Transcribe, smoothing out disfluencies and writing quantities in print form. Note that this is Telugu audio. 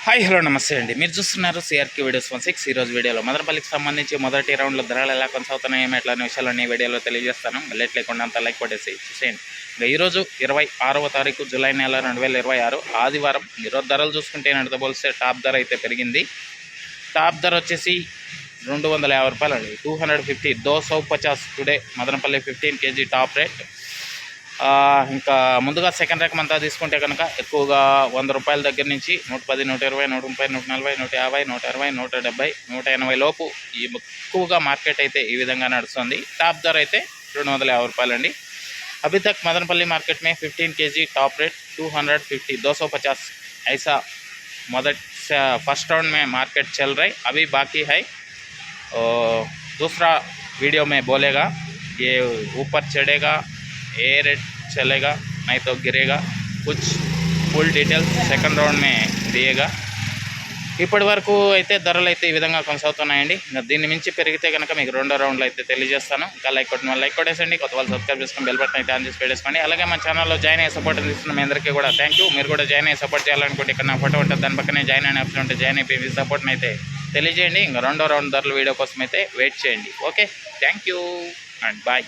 హాయ్ హలో నమస్తే అండి. మీరు చూస్తున్నారు సిఆర్కే వీడియోస్ 16. ఈరోజు వీడియోలో మదనపల్లికి సంబంధించి మొదటి రౌండ్లో ధరలు ఎలా కొనసాగుతున్నాయి ఎట్లాంటి విషయాలన్నీ వీడియోలో తెలియజేస్తాను. లేట్ లేకుండా అంత లైక్ కొట్టేసి చూసేయండి. ఇంకా ఈరోజు 26వ తారీఖు జూలై నెల 2026 ఆదివారం. ఈరోజు ధరలు చూసుకుంటే నడితో పోలిస్తే టాప్ ధర అయితే పెరిగింది. టాప్ ధర వచ్చేసి 250 రూపాయలు అండి. 250 250 today Madanapalle 15 kg top rate. ఇంకా ముందుగా సెకండ్ రకం అంతా తీసుకుంటే కనుక ఎక్కువగా 100 రూపాయల దగ్గర నుంచి 110, 120, 130, 140, 150, 160, 170, 180 లోపు ఈ ఎక్కువగా మార్కెట్ అయితే ఈ విధంగా నడుస్తుంది. టాప్ ధర అయితే 250 రూపాయలు అండి. अभी तक मदनपल्ली मार्केट में 15 kg टॉप रेट 250 250 ऐसा फर्स्ट राउंड में मार्केट चल रही. अभी बाकी है दूसरा वीडियो में बोलेगा ये ऊपर चढ़ेगा, ए रेट चलेगा नहीं तो गिरेगा. कुछ फुल डिटेल्स सेकंड राउंड में दिएगा. ఇప్పటి వరకు అయితే ధరలు అయితే ఈ విధంగా కొనసాగుతున్నాయండి. ఇంకా దీన్ని మించి పెరిగితే కనుక మీకు రెండో రౌండ్లో అయితే తెలియజేస్తాను. ఇంకా లైక్ కొట్టిన వాళ్ళు లైక్ కొట్టేసండి, కొత్త వాళ్ళు సబ్స్క్రైబ్ చేసుకొని బెల్ బటన్ అయితే ఆన్ చేసి పెట్టేసుకోండి. అలాగే మన ఛానల్లో జాయిన్ అయ్యే సపోర్ట్ అందిస్తున్న మీ అందరికీ కూడా థ్యాంక్ యూ. మీరు కూడా జాయిన్ అయ్యే సపోర్ట్ చేయాలనుకుంటే ఇక్కడ నా ఫోటో ఉంటుంది, దాని పక్కనే జాయిన్ అనే ఆప్షన్ ఉంటే జాయిన్ అయిపోయి మీ సపోర్ట్ని అయితే తెలియజేయండి. ఇంకా రెండో రౌండ్ ధరల వీడియో కోసం అయితే వెయిట్ చేయండి. Okay, thank you and bye.